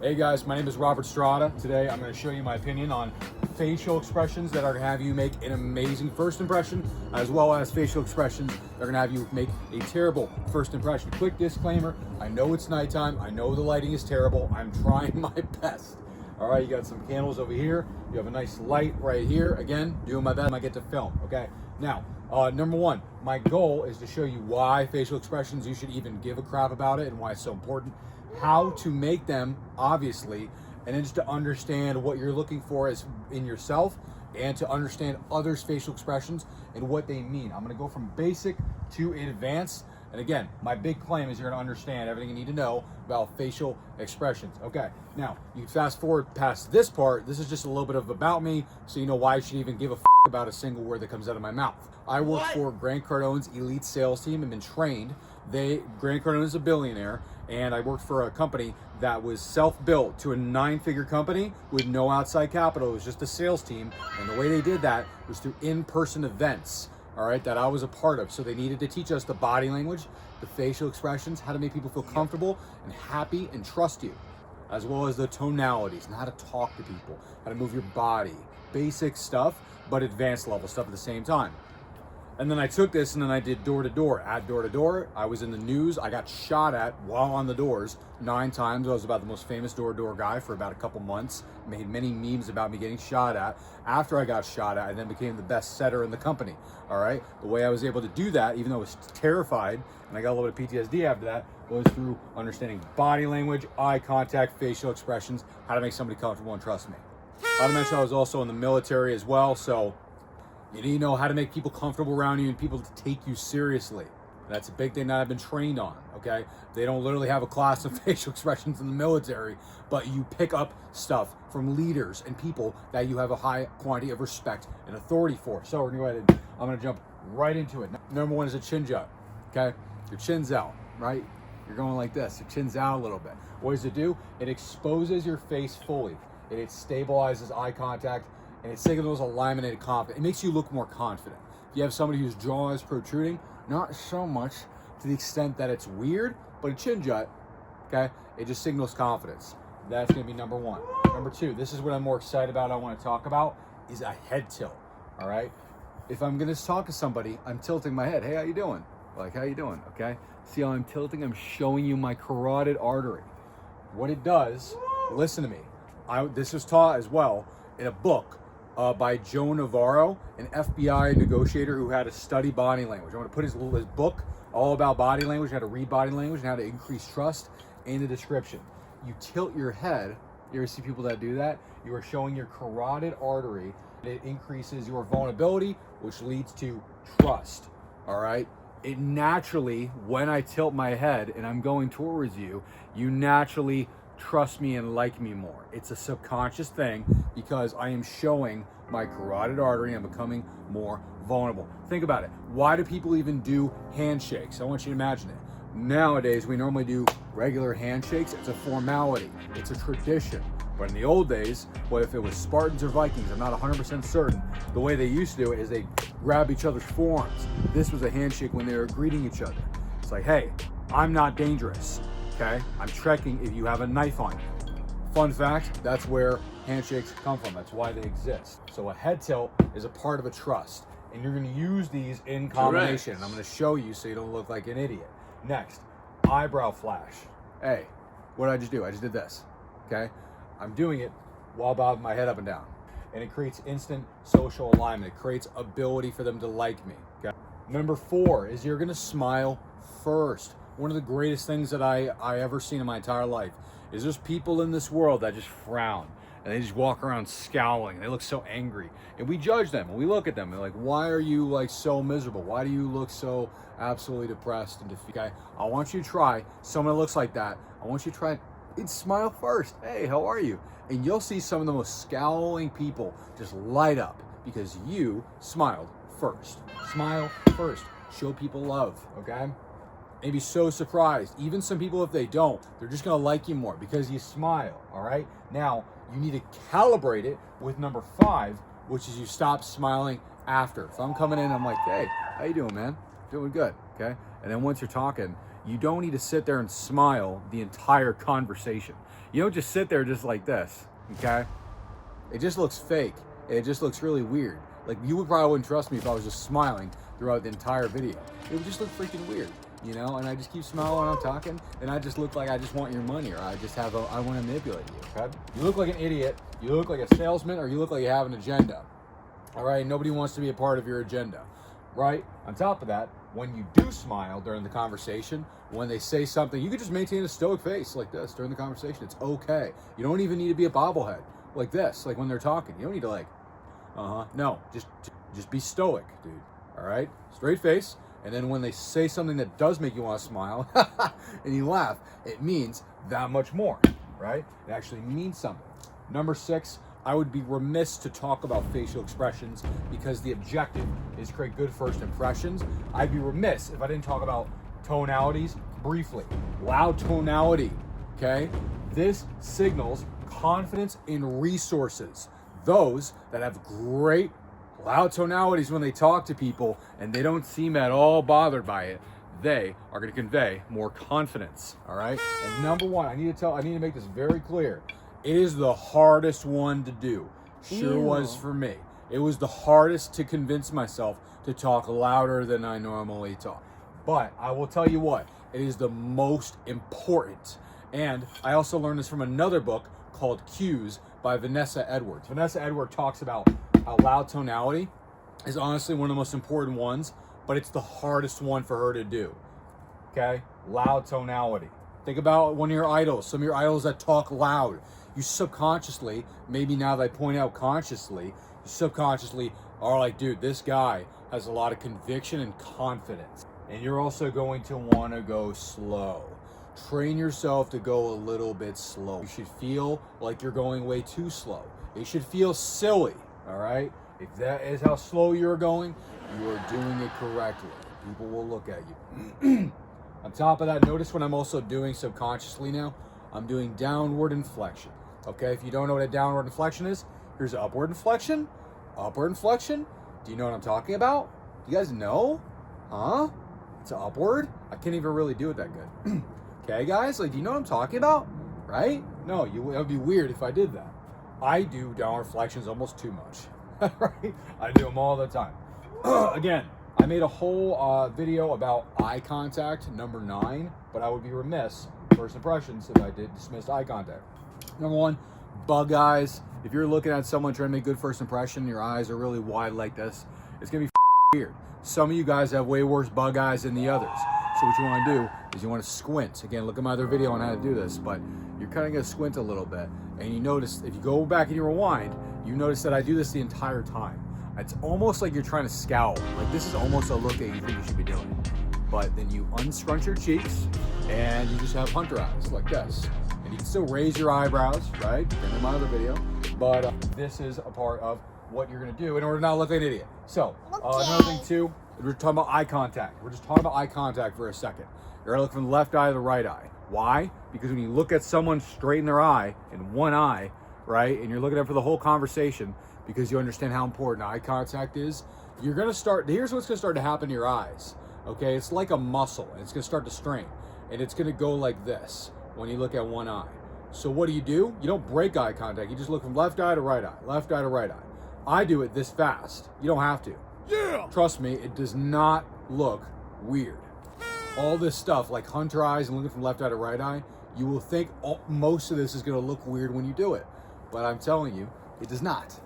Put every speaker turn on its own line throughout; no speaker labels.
Hey guys, my name is Robert Strada. Today I'm going to show you my opinion on facial expressions that are going to have you make an amazing first impression, as well as facial expressions that are going to have you make a terrible first impression. Quick disclaimer, I know it's nighttime, I know the lighting is terrible, I'm trying my best. All right, you got some candles over here, you have a nice light right here. Again, doing my best when I get to film, okay? Now, number one, my goal is to show you why facial expressions, you should even give a crap about it and why it's so important. How to make them, obviously, and then just to understand what you're looking for is in yourself and to understand others' facial expressions and what they mean. I'm gonna go from basic to advanced. And again, my big claim is you're gonna understand everything you need to know about facial expressions. Okay, now you can fast forward past this part. This is just a little bit of about me, so you know why I should even give a about a single word that comes out of my mouth. I work for Grant Cardone's elite sales team and been trained. Grant Cardone is a billionaire, and I worked for a company that was self-built to a 9-figure company with no outside capital. It was just a sales team, and the way they did that was through in-person events, all right, that I was a part of. So they needed to teach us the body language, the facial expressions, how to make people feel comfortable and happy and trust you, as well as the tonalities and how to talk to people, how to move your body, basic stuff, but advanced level stuff at the same time. And then I took this and then I did door to door. At door to door, I was in the news. I got shot at while on the doors 9 times. I was about the most famous door to door guy for about a couple months. Made many memes about me getting shot at. After I got shot at, I then became the best setter in the company. All right. The way I was able to do that, even though I was terrified and I got a little bit of PTSD after that, was through understanding body language, eye contact, facial expressions, how to make somebody comfortable and trust me. Not to mention I was also in the military as well, so you need to know how to make people comfortable around you and people to take you seriously. That's a big thing that I've been trained on, okay? They don't literally have a class of facial expressions in the military, but you pick up stuff from leaders and people that you have a high quantity of respect and authority for. So we're gonna go ahead and I'm gonna jump right into it. Number one is a chin jut, okay? Your chin's out, right? You're going like this, your chin's out a little bit. What does it do? It exposes your face fully. It stabilizes eye contact, and it signals alignment and confidence. It makes you look more confident. If you have somebody whose jaw is protruding, not so much to the extent that it's weird, but a chin jut, okay, it just signals confidence. That's gonna be number one. Number two, this is what I'm more excited about, I wanna talk about, is a head tilt, all right? If I'm gonna talk to somebody, I'm tilting my head. Hey, how you doing? Like, how you doing, okay? See how I'm tilting? I'm showing you my carotid artery. What it does, listen to me. This was taught as well in a book by Joe Navarro, an FBI negotiator who had to study body language. I'm going to put his book all about body language, how to read body language, and how to increase trust in the description. You tilt your head. You ever see people that do that? You are showing your carotid artery. It increases your vulnerability, which leads to trust. All right? It naturally, when I tilt my head and I'm going towards you, you naturally trust me and like me more. It's a subconscious thing because I am showing my carotid artery. I'm becoming more vulnerable. Think about it. Why do people even do handshakes? I want you to imagine it. Nowadays, we normally do regular handshakes. It's a formality. It's a tradition. But in the old days, well, if it was Spartans or Vikings, I'm not 100% certain, the way they used to do it is they grab each other's forearms. This was a handshake when they were greeting each other. It's like, hey, I'm not dangerous. Okay, I'm checking if you have a knife on you. Fun fact, that's where handshakes come from. That's why they exist. So a head tilt is a part of a trust. And you're gonna use these in combination. And I'm gonna show you so you don't look like an idiot. Next, eyebrow flash. Hey, what did I just do? I just did this, okay? I'm doing it while bobbing my head up and down. And it creates instant social alignment. It creates ability for them to like me, okay? Number 4 is you're gonna smile first. One of the greatest things that I ever seen in my entire life is there's people in this world that just frown and they just walk around scowling. They look so angry, and we judge them and we look at them and like, why are you like so miserable? Why do you look so absolutely depressed and defeated? Okay, I want you to try someone that looks like that. I want you to try and smile first. Hey, how are you? And you'll see some of the most scowling people just light up because you smiled first. Smile first. Show people love, okay? And be so surprised. Even some people, if they don't, they're just gonna like you more because you smile, all right? Now, you need to calibrate it with number 5, which is you stop smiling after. If I'm coming in, I'm like, hey, how you doing, man? Doing good, okay? And then once you're talking, you don't need to sit there and smile the entire conversation. You don't just sit there just like this, okay? It just looks fake. It just looks really weird. Like, you would probably wouldn't trust me if I was just smiling throughout the entire video. It would just look freaking weird, you know? And I just keep smiling when I'm talking, and I just look like I just want your money, or I want to manipulate you, okay? You look like an idiot, you look like a salesman, or you look like you have an agenda, all right? Nobody wants to be a part of your agenda, right? On top of that, when you do smile during the conversation, when they say something, you can just maintain a stoic face like this during the conversation. It's okay. You don't even need to be a bobblehead like this, like when they're talking. You don't need to like, no, just be stoic, dude. All right, straight face. And then when they say something that does make you want to smile and you laugh, it means that much more, right? It actually means something. Number 6, I would be remiss to talk about facial expressions because the objective is to create good first impressions. I'd be remiss if I didn't talk about tonalities briefly. Loud tonality, okay? This signals confidence in resources. Those that have great loud tonalities when they talk to people and they don't seem at all bothered by it, they are going to convey more confidence, all right? And number 1, I need to make this very clear. It is the hardest one to do. Sure was for me. It was the hardest to convince myself to talk louder than I normally talk. But I will tell you what, it is the most important. And I also learned this from another book called Cues by Vanessa Edwards. Vanessa Edwards talks about how loud tonality is honestly one of the most important ones, but it's the hardest one for her to do. Okay? Loud tonality. Think about one of your idols, some of your idols that talk loud. You subconsciously, maybe now that I point out consciously, you subconsciously are like, dude, this guy has a lot of conviction and confidence. And you're also going to want to go slow. Train yourself to go a little bit slow. You should feel like you're going way too slow. It should feel silly, all right? If that is how slow you're going, you are doing it correctly. People will look at you. On top of that, notice what I'm also doing subconsciously now. I'm doing downward inflection. Okay, if you don't know what a downward inflection is, here's an upward inflection. Upward inflection. Do you know what I'm talking about? Do you guys know? Huh? It's upward? I can't even really do it that good. Okay, guys? Like, do you know what I'm talking about? Right? No, it would be weird if I did that. I do downward flexions almost too much. Right? I do them all the time. Again, I made a whole video about eye contact, number 9, but I would be remiss, first impressions, if I did dismiss eye contact. Number 1, bug eyes. If you're looking at someone trying to make good first impression, your eyes are really wide like this, it's gonna be weird. Some of you guys have way worse bug eyes than the others. So what you want to do is you want to squint. Again, look at my other video on how to do this, but you're kind of going to squint a little bit. And you notice, if you go back and you rewind, you notice that I do this the entire time. It's almost like you're trying to scowl. Like, this is almost a look that you think you should be doing. But then you unscrunch your cheeks and you just have hunter eyes like this. And you can still raise your eyebrows, right? In my other video. But this is a part of what you're going to do in order to not look like an idiot. So, another thing too, we're talking about eye contact. We're just talking about eye contact for a second. You're going to look from the left eye to the right eye. Why? Because when you look at someone straight in their eye, in one eye, right, and you're looking at it for the whole conversation, because you understand how important eye contact is, you're going to start, here's what's going to start to happen to your eyes, okay? It's like a muscle, and it's going to start to strain, and it's going to go like this when you look at one eye. So what do? You don't break eye contact. You just look from left eye to right eye, left eye to right eye. I do it this fast. You don't have to. Yeah! Trust me, it does not look weird. All this stuff, like hunter eyes and looking from left eye to right eye, you will think most of this is going to look weird when you do it. But I'm telling you, it does not.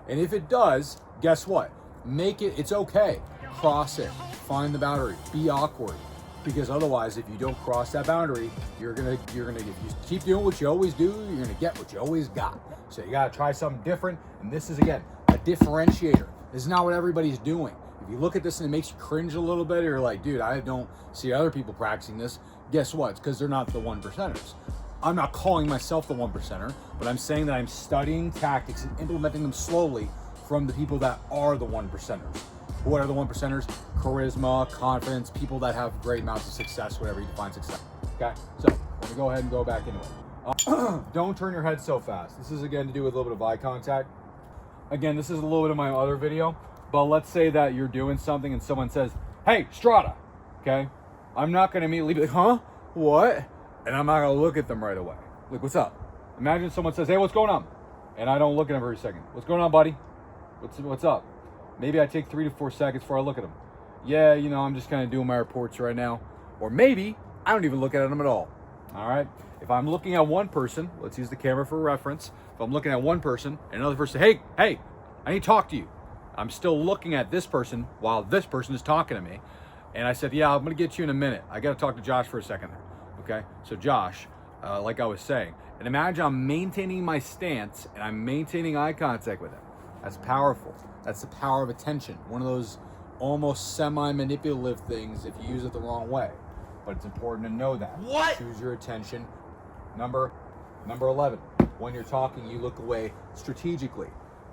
And if it does, guess what? Make it, it's okay. Cross it. Find the boundary. Be awkward. Because otherwise, if you don't cross that boundary, you're gonna, if you keep doing what you always do, you're gonna get what you always got. So you gotta try something different. And this is, again, a differentiator. This is not what everybody's doing. If you look at this and it makes you cringe a little bit, you're like, dude, I don't see other people practicing this. Guess what? It's because they're not the 1%ers. I'm not calling myself the 1%er, but I'm saying that I'm studying tactics and implementing them slowly from the people that are the 1%ers. What are the 1%ers? Charisma, confidence, people that have great amounts of success, whatever you define success. Okay, so let me go ahead and go back into it. Don't turn your head so fast. This is, again, to do with a little bit of eye contact. Again, this is a little bit of my other video, but let's say that you're doing something and someone says, hey, Strata, okay? I'm not going to immediately be like, huh? What? And I'm not going to look at them right away. Like, what's up? Imagine someone says, hey, what's going on? And I don't look at them for a second. What's going on, buddy? What's up? Maybe I take 3 to 4 seconds before I look at them. Yeah, you know, I'm just kind of doing my reports right now. Or maybe I don't even look at them at all. All right? If I'm looking at one person, let's use the camera for reference. If I'm looking at one person and another person, hey, I need to talk to you. I'm still looking at this person while this person is talking to me. And I said, yeah, I'm going to get you in a minute. I got to talk to Josh for a second there. Okay? So Josh, like I was saying, and imagine I'm maintaining my stance and I'm maintaining eye contact with him. That's powerful. That's the power of attention. One of those almost semi-manipulative things if you use it the wrong way. But it's important to know that.
What?
Choose your attention. Number 11. When you're talking, you look away strategically.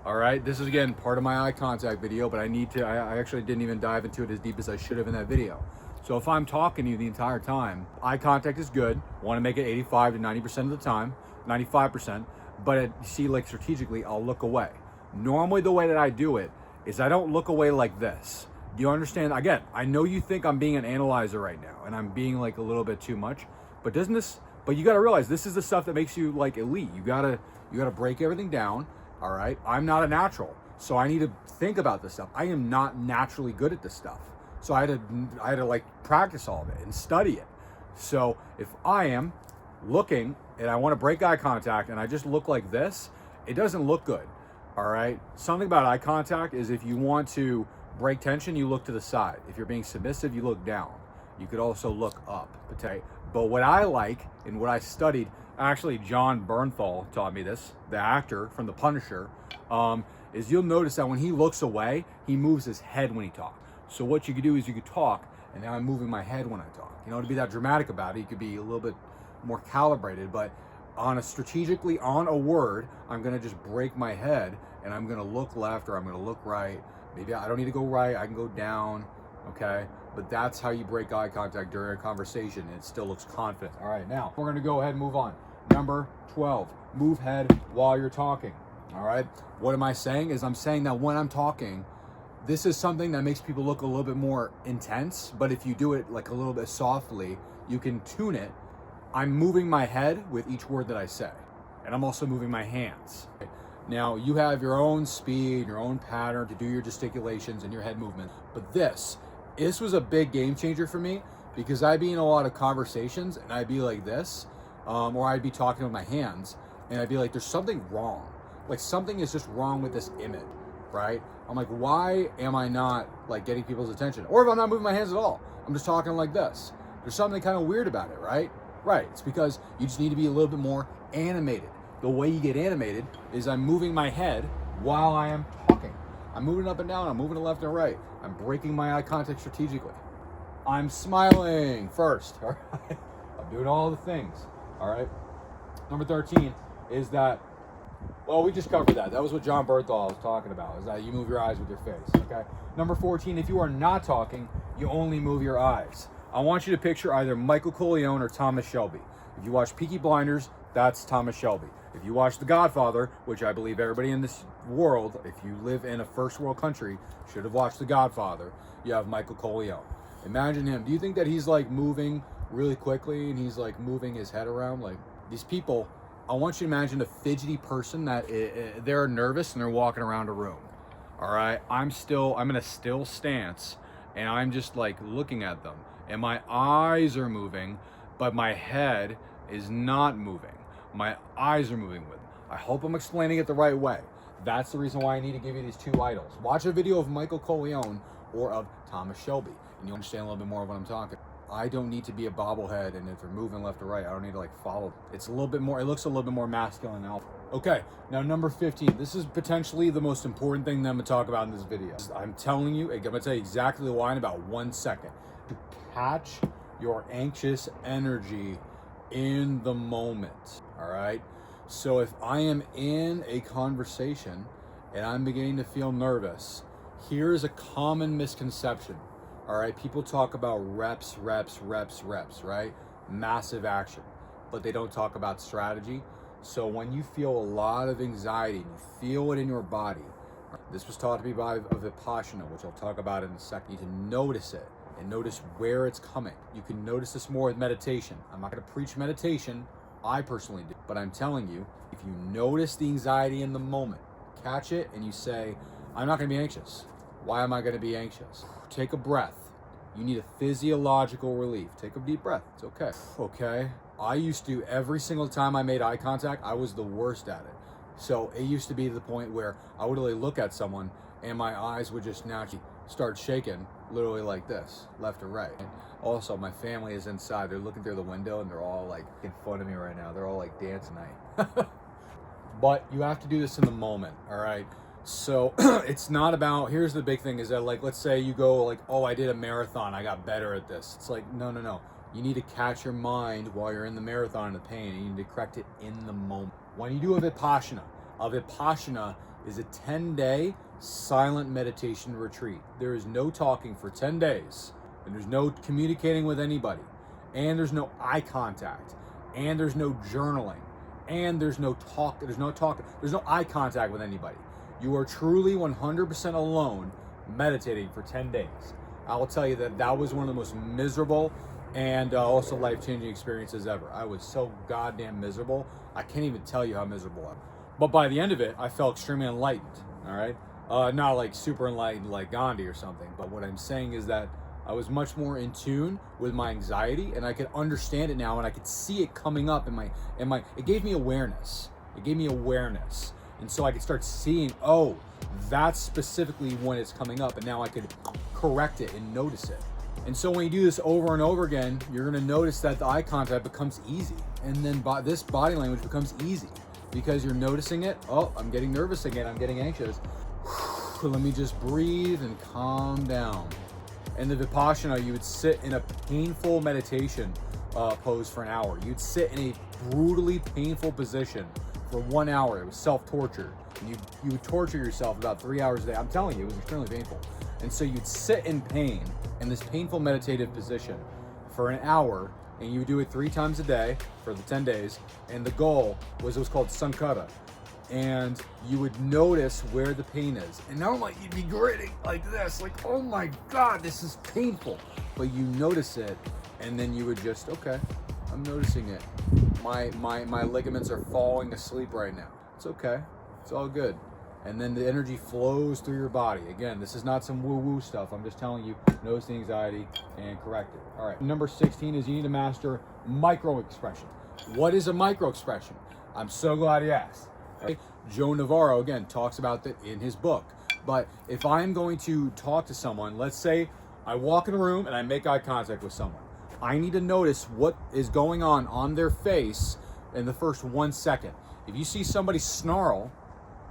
All right, this is again part of my eye contact video, but I actually didn't even dive into it as deep as I should have in that video. So if I'm talking to you the entire time, eye contact is good. Want to make it 85 to 90% of the time, 95%, but see, like strategically, I'll look away. Normally the way that I do it is I don't look away like this. Do you understand? Again, I know you think I'm being an analyzer right now and I'm being like a little bit too much, but you got to realize this is the stuff that makes you like elite. You got to break everything down. All right, I'm not a natural, so I need to think about this stuff. I am not naturally good at this stuff, so I had to like practice all of it and study it. So if I am looking and I want to break eye contact and I just look like this, it doesn't look good. All right, something about eye contact is if you want to break tension, you look to the side. If you're being submissive, you look down. You could also look up. Okay, but what I like and what I studied. Actually, John Bernthal taught me this, the actor from The Punisher, is you'll notice that when he looks away, he moves his head when he talks. So what you could do is you could talk, and now I'm moving my head when I talk. You know, to be that dramatic about it, you could be a little bit more calibrated, but strategically on a word, I'm gonna just break my head, and I'm gonna look left or I'm gonna look right. Maybe I don't need to go right, I can go down, okay? But that's how you break eye contact during a conversation, and it still looks confident. All right, now we're gonna go ahead and move on. Number 12, move head while you're talking. All right, what am I saying? Is I'm saying that when I'm talking, this is something that makes people look a little bit more intense, but if you do it like a little bit softly, you can tune it. I'm moving my head with each word that I say, and I'm also moving my hands. Now, you have your own speed, your own pattern to do your gesticulations and your head movement, but this was a big game changer for me because I'd be in a lot of conversations and I'd be like this, or I'd be talking with my hands and I'd be like, there's something wrong. Like something is just wrong with this image, right? I'm like, why am I not like getting people's attention? Or if I'm not moving my hands at all, I'm just talking like this. There's something kind of weird about it, right? Right, it's because you just need to be a little bit more animated. The way you get animated is I'm moving my head while I am talking. I'm moving up and down, I'm moving to left and right. I'm breaking my eye contact strategically. I'm smiling first, all right? I'm doing all the things, all right? Number 13 is that, well, we just covered that. That was what John Bernthal was talking about, is that you move your eyes with your face, okay? Number 14, if you are not talking, you only move your eyes. I want you to picture either Michael Corleone or Thomas Shelby. If you watch Peaky Blinders, that's Thomas Shelby. If you watch The Godfather, which I believe everybody in this world, if you live in a first world country, should have watched The Godfather, you have Michael Corleone. Imagine him. Do you think that he's like moving really quickly and he's like moving his head around? Like these people, I want you to imagine a fidgety person that they're nervous and they're walking around a room. All right, I'm in a still stance and I'm just like looking at them and my eyes are moving, but my head is not moving. My eyes are moving with them. I hope I'm explaining it the right way. That's the reason why I need to give you these two idols. Watch a video of Michael Corleone or of Thomas Shelby, and you'll understand a little bit more of what I'm talking. I don't need to be a bobblehead, and if they're moving left or right, I don't need to like follow. It's a little bit more, it looks a little bit more masculine now. Okay, now number 15. This is potentially the most important thing that I'm gonna talk about in this video. I'm telling you, I'm gonna tell you exactly why in about 1 second. To catch your anxious energy in the moment, all right? So if I am in a conversation and I'm beginning to feel nervous, here's a common misconception, all right? People talk about reps, right? Massive action, but they don't talk about strategy. So when you feel a lot of anxiety, and you feel it in your body, this was taught to me by Vipassana, which I'll talk about in a second. You need to notice it, and notice where it's coming. You can notice this more with meditation. I'm not going to preach meditation, I personally do, but I'm telling you, if you notice the anxiety in the moment, catch it, and you say, I'm not going to be anxious. Why am I going to be anxious? Take a breath. You need a physiological relief. Take a deep breath. It's okay. Okay. I used to, every single time I made eye contact, I was the worst at it. So it used to be to the point where I would really look at someone and my eyes would just naturally start shaking, literally like this, left or right. And also, my family is inside. They're looking through the window and they're all like in front of me right now. They're all like dancing night. But you have to do this in the moment, all right? So it's not about, here's the big thing is that, like, let's say you go like, oh, I did a marathon, I got better at this. It's like, no. You need to catch your mind while you're in the marathon and the pain, and you need to correct it in the moment. When you do a Vipassana is a 10-day silent meditation retreat. There is no talking for 10 days, and there's no communicating with anybody, and there's no eye contact, and there's no journaling, and there's no eye contact with anybody. You are truly 100% alone meditating for 10 days. I will tell you that was one of the most miserable and also life-changing experiences ever. I was so goddamn miserable. I can't even tell you how miserable I was. But by the end of it, I felt extremely enlightened, all right? Not like super enlightened like Gandhi or something, but what I'm saying is that I was much more in tune with my anxiety, and I could understand it now, and I could see it coming up in my, it gave me awareness. And so I could start seeing, oh, that's specifically when it's coming up, and now I could correct it and notice it. And so when you do this over and over again, you're gonna notice that the eye contact becomes easy, and then this body language becomes easy because you're noticing it. Oh, I'm getting nervous again, I'm getting anxious. Let me just breathe and calm down. In the Vipassana, you would sit in a painful meditation pose for an hour. You'd sit in a brutally painful position for 1 hour. It was self-torture. And you would torture yourself about 3 hours a day. I'm telling you, it was extremely painful. And so you'd sit in pain in this painful meditative position for an hour, and you would do it 3 times a day for the 10 days. And the goal was, it was called Sankara. And you would notice where the pain is. And normally you'd be gritting like this, like, oh my God, this is painful. But you notice it, and then you would just, okay, I'm noticing it. My ligaments are falling asleep right now. It's okay. It's all good. And then the energy flows through your body. Again, this is not some woo-woo stuff. I'm just telling you, notice the anxiety and correct it. All right. Number 16 is you need to master micro-expression. What is a micro-expression? I'm so glad you asked. Okay. Joe Navarro, again, talks about that in his book. But if I'm going to talk to someone, let's say I walk in a room and I make eye contact with someone. I need to notice what is going on their face in the first 1 second. If you see somebody snarl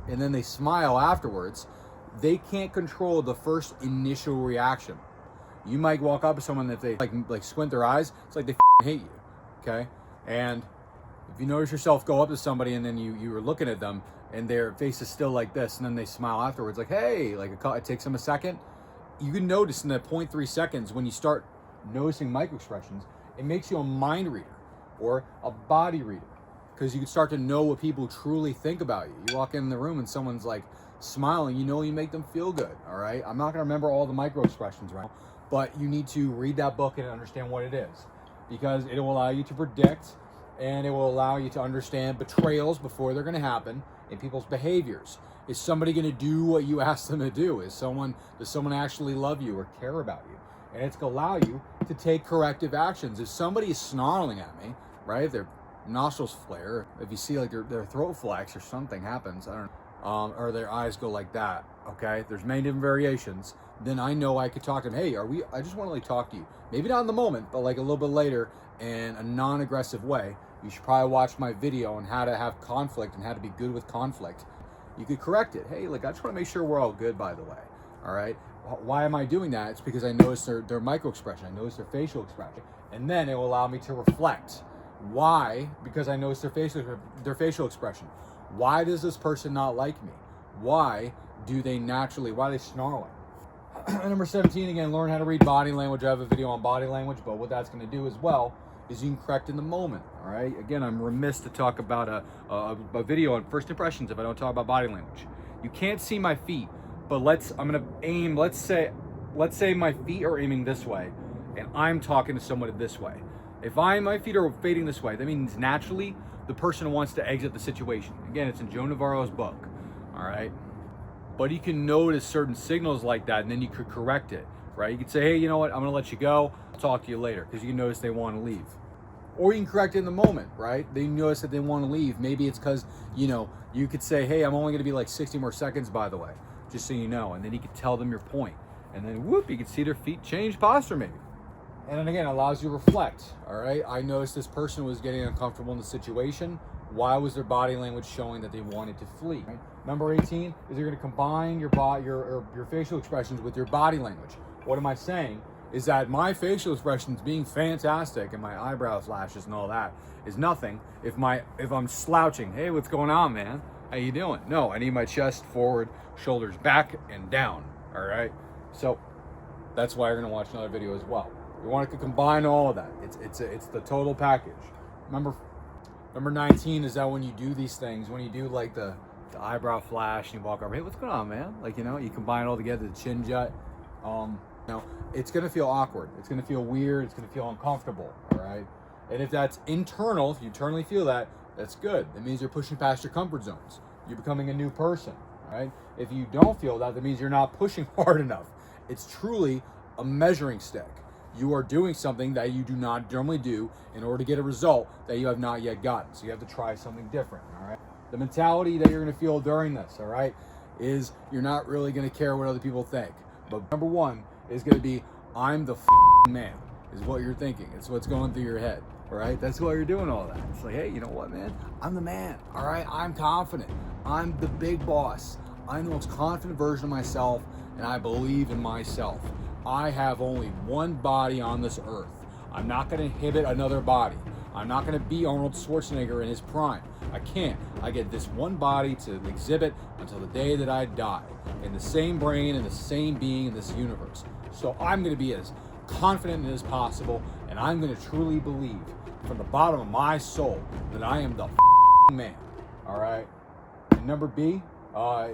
and then they smile afterwards, they can't control the first initial reaction. You might walk up to someone that they like squint their eyes, it's like they hate you, okay? And if you notice yourself go up to somebody and then you were looking at them and their face is still like this, and then they smile afterwards, like, hey, like it takes them a second. You can notice in that 0.3 seconds when you start noticing micro-expressions, it makes you a mind reader or a body reader, because you can start to know what people truly think about you. You walk in the room and someone's like smiling, you know, you make them feel good, all right? I'm not gonna remember all the micro-expressions right now, but you need to read that book and understand what it is, because it will allow you to predict, and it will allow you to understand betrayals before they're gonna happen in people's behaviors. Is somebody gonna do what you ask them to do? Does someone actually love you or care about you? And it's gonna allow you to take corrective actions. If somebody is snarling at me, right, their nostrils flare, if you see like their throat flex or something happens, I don't know, or their eyes go like that, okay, there's many different variations, then I know I could talk to them, hey, I just want to like talk to you. Maybe not in the moment, but like a little bit later in a non-aggressive way. You should probably watch my video on how to have conflict and how to be good with conflict. You could correct it. Hey, like, I just want to make sure we're all good, by the way, all right? Why am I doing that? It's because I noticed their micro-expression. I noticed their facial expression. And then it will allow me to reflect. Why? Because I noticed their facial expression. Why does this person not like me? Why are they snarling? Number 17, again, learn how to read body language. I have a video on body language, but what that's going to do as well is you can correct in the moment, all right? Again, I'm remiss to talk about a video on first impressions if I don't talk about body language. You can't see my feet, but let's say let's say my feet are aiming this way and I'm talking to someone this way. If my feet are fading this way, that means naturally the person wants to exit the situation. Again, it's in Joe Navarro's book, all right? But you can notice certain signals like that, and then you could correct it, right? You could say, hey, you know what? I'm gonna let you go. I'll talk to you later, because you can notice they want to leave. Or you can correct it in the moment, right? They notice that they want to leave. Maybe it's because, you know, you could say, hey, I'm only gonna be like 60 more seconds, by the way, just so you know. And then you could tell them your point. And then whoop, you can see their feet change posture maybe. And then again, it allows you to reflect, all right? I noticed this person was getting uncomfortable in the situation. Why was their body language showing that they wanted to flee? Right? Number 18 is you're gonna combine your facial expressions with your body language. What am I saying? Is that my facial expressions being fantastic and my eyebrow flashes and all that is nothing if I'm slouching. Hey, what's going on, man? How you doing? No, I need my chest forward, shoulders back and down, all right? So that's why you're gonna watch another video as well. You want to combine all of that. It's the total package. Number 19 is that when you do these things, when you do like the eyebrow flash and you walk over, hey, what's going on, man? Like, you know, you combine it all together, the chin jut. You know, it's gonna feel awkward. It's gonna feel weird. It's gonna feel uncomfortable. All right. And if that's internal, if you internally feel that, that's good. That means you're pushing past your comfort zones. You're becoming a new person. All right. If you don't feel that, that means you're not pushing hard enough. It's truly a measuring stick. You are doing something that you do not normally do in order to get a result that you have not yet gotten. So you have to try something different, all right? The mentality that you're gonna feel during this, all right, is you're not really gonna care what other people think. But number one is gonna be, I'm the man, is what you're thinking. It's what's going through your head, all right? That's why you're doing all that. It's like, hey, you know what, man? I'm the man, all right? I'm confident. I'm the big boss. I'm the most confident version of myself, and I believe in myself. I have only one body on this earth. I'm not going to inhibit another body. I'm not going to be Arnold Schwarzenegger in his prime. I can't. I get this one body to exhibit until the day that I die, in the same brain and the same being in this universe. So I'm going to be as confident as possible, and I'm going to truly believe from the bottom of my soul that I am the man. All right? And number B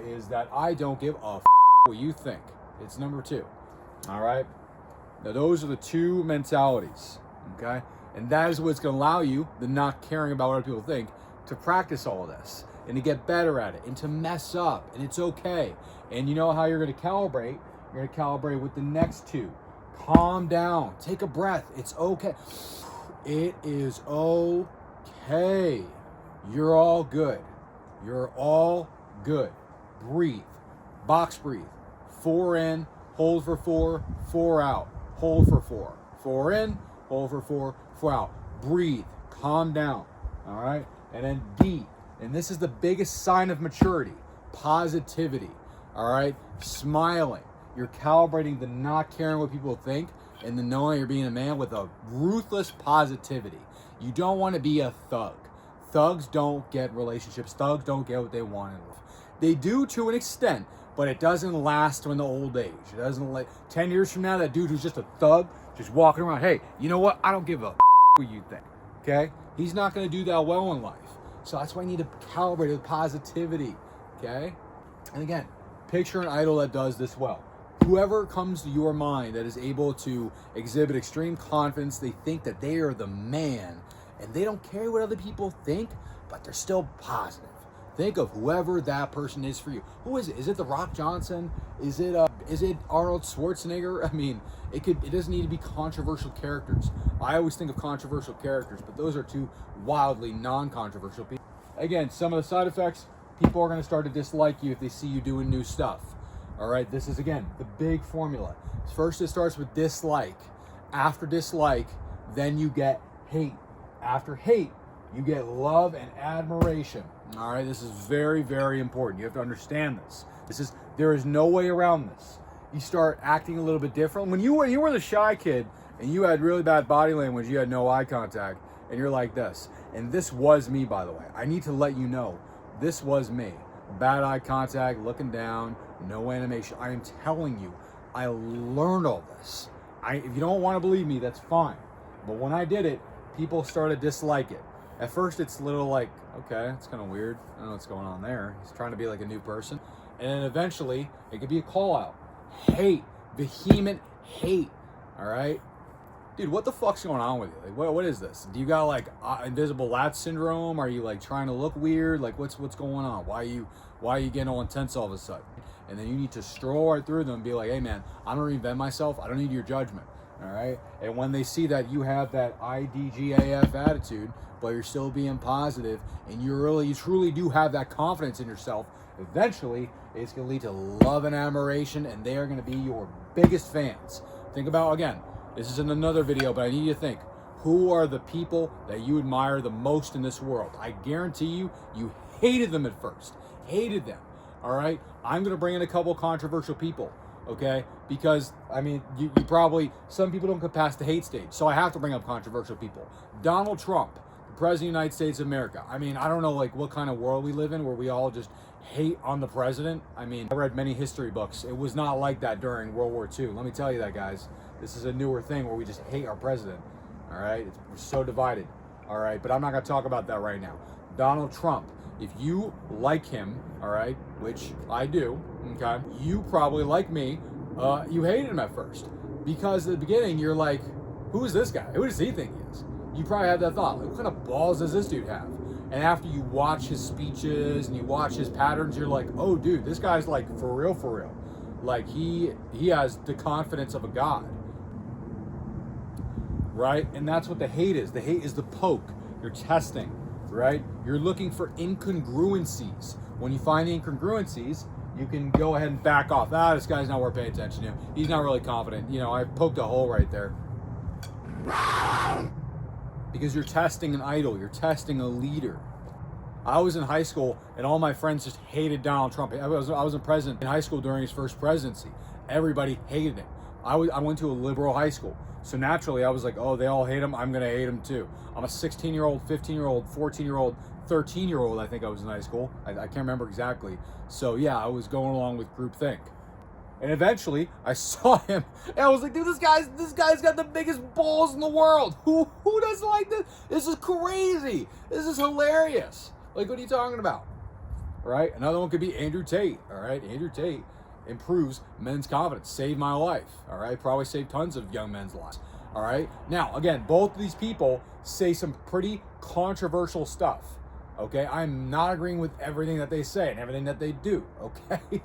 is that I don't give a what you think. It's number 2. All right. Now those are the 2 mentalities. Okay. And that is what's going to allow you, the not caring about what other people think, to practice all of this and to get better at it and to mess up. And it's okay. And you know how you're going to calibrate? You're going to calibrate with the next 2. Calm down. Take a breath. It's okay. It is okay. You're all good. You're all good. Breathe. Box breathe. 4 in. Hold for 4, 4 out. Hold for 4. 4 in, hold for 4, 4 out. Breathe, calm down, all right? And then D, and this is the biggest sign of maturity, positivity, all right? Smiling. You're calibrating the not caring what people think and the knowing you're being a man with a ruthless positivity. You don't want to be a thug. Thugs don't get relationships. Thugs don't get what they want in life. They do to an extent, but it doesn't last in the old age. It doesn't like 10 years from now, that dude who's just a thug, just walking around, hey, you know what? I don't give a what you think, okay? He's not going to do that well in life. So that's why I need to calibrate with positivity, okay? And again, picture an idol that does this well. Whoever comes to your mind that is able to exhibit extreme confidence, they think that they are the man, and they don't care what other people think, but they're still positive. Think of whoever that person is for you. Who is it? Is it The Rock Johnson? Is it Arnold Schwarzenegger? I mean, it doesn't need to be controversial characters. I always think of controversial characters, but those are 2 wildly non-controversial people. Again, some of the side effects, people are going to start to dislike you if they see you doing new stuff. All right, this is, again, the big formula. First, it starts with dislike. After dislike, then you get hate. After hate, you get love and admiration. All right, this is very, very important. You have to understand this. There is no way around this. You start acting a little bit different. When you were the shy kid and you had really bad body language, you had no eye contact, and you're like this. And this was me, by the way. I need to let you know, this was me. Bad eye contact, looking down, no animation. I am telling you, I learned all this. If you don't want to believe me, that's fine. But when I did it, people started to dislike it. At first, it's a little like, okay, it's kind of weird. I don't know what's going on there. He's trying to be like a new person. And then eventually, it could be a call out. Hate, vehement hate, all right? Dude, what the fuck's going on with you? Like, what is this? Do you got like invisible lat syndrome? Are you like trying to look weird? Like, what's going on? Why are you getting all intense all of a sudden? And then you need to stroll right through them and be like, hey man, I'm gonna reinvent myself. I don't need your judgment, all right? And when they see that you have that IDGAF attitude, but you're still being positive, and you truly do have that confidence in yourself, eventually it's gonna lead to love and admiration, and they are gonna be your biggest fans. Think about, again, this is in another video, but I need you to think, who are the people that you admire the most in this world? I guarantee you hated them at first. Hated them, all right? I'm going to bring in a couple controversial people, okay? Because, I mean, you probably, some people don't get past the hate stage, so I have to bring up controversial people. Donald Trump, the President of the United States of America. I mean, I don't know, like, what kind of world we live in where we all just hate on the president. I mean, I read many history books. It was not like that during World War II. Let me tell you that, guys. This is a newer thing where we just hate our president, all right? We're so divided, all right? But I'm not going to talk about that right now. Donald Trump, if you like him, all right, which I do, okay, you probably, like me, you hated him at first. Because at the beginning, you're like, who is this guy? Who does he think he is? You probably had that thought, like, what kind of balls does this dude have? And after you watch his speeches and you watch his patterns, you're like, oh, dude, this guy's like for real. Like he has the confidence of a god. Right? And that's what the hate is. The hate is the poke. You're testing, right? You're looking for incongruencies. When you find the incongruencies, you can go ahead and back off. Ah, this guy's not worth paying attention to. He's not really confident. You know, I poked a hole right there. Because you're testing an idol. You're testing a leader. I was in high school and all my friends just hated Donald Trump. I was a president in high school during his first presidency. Everybody hated him. I went to a liberal high school. So naturally, I was like, oh, they all hate him. I'm going to hate him too. I'm a 16-year-old, 15-year-old, 14-year-old, 13-year-old, I think I was in high school. I can't remember exactly. So yeah, I was going along with groupthink. And eventually, I saw him, and I was like, dude, this guy's got the biggest balls in the world. Who doesn't like this? This is crazy. This is hilarious. Like, what are you talking about? All right? Another one could be Andrew Tate. All right? Andrew Tate improves men's confidence. Saved my life. All right? Probably saved tons of young men's lives. All right? Now, again, both of these people say some pretty controversial stuff. Okay? I'm not agreeing with everything that they say and everything that they do. Okay?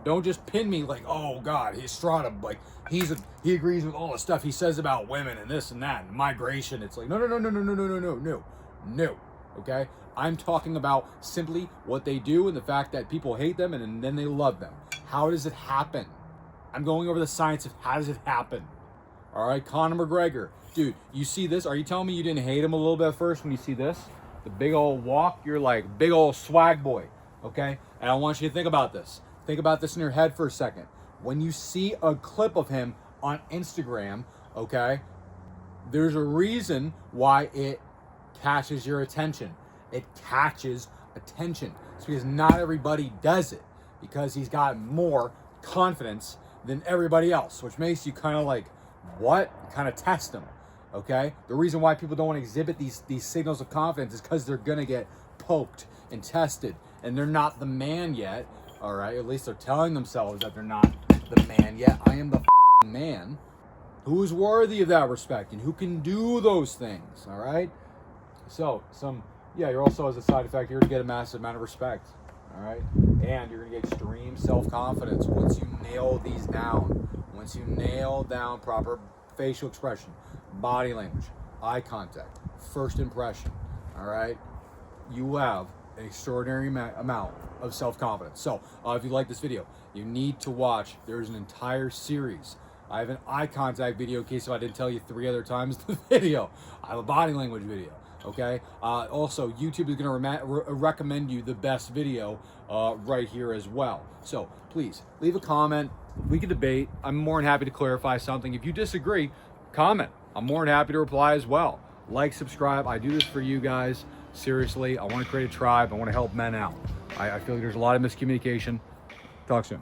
Don't just pin me like, oh God, Estrada, like he agrees with all the stuff he says about women and this and that and migration. It's like, no. Okay? I'm talking about simply what they do and the fact that people hate them and then they love them. How does it happen? I'm going over the science of how does it happen. All right, Conor McGregor. Dude, you see this? Are you telling me you didn't hate him a little bit at first when you see this? The big old walk, you're like, big old swag boy, okay? And I want you to think about this. Think about this in your head for a second. When you see a clip of him on Instagram, okay, there's a reason why it catches your attention. It catches attention. It's because not everybody does it because he's got more confidence than everybody else, which makes you kind of like, what? Kind of test them, okay? The reason why people don't want to exhibit these signals of confidence is because they're going to get poked and tested, and they're not the man yet, all right? At least they're telling themselves that they're not the man yet. I am the man who is worthy of that respect and who can do those things, all right? So, you're also, as a side effect, you're going to get a massive amount of respect, all right? And you're going to get extreme self-confidence once you nail these down. Once you nail down proper facial expression, body language, eye contact, first impression, all right? You have an extraordinary amount of self-confidence. So, if you like this video, you need to watch. There's an entire series. I have an eye contact video in case if I didn't tell you 3 other times in the video. I have a body language video. Okay. Also, YouTube is going to recommend you the best video right here as well. So please leave a comment. We can debate. I'm more than happy to clarify something. If you disagree, comment. I'm more than happy to reply as well. Like, subscribe. I do this for you guys. Seriously, I want to create a tribe. I want to help men out. I feel like there's a lot of miscommunication. Talk soon.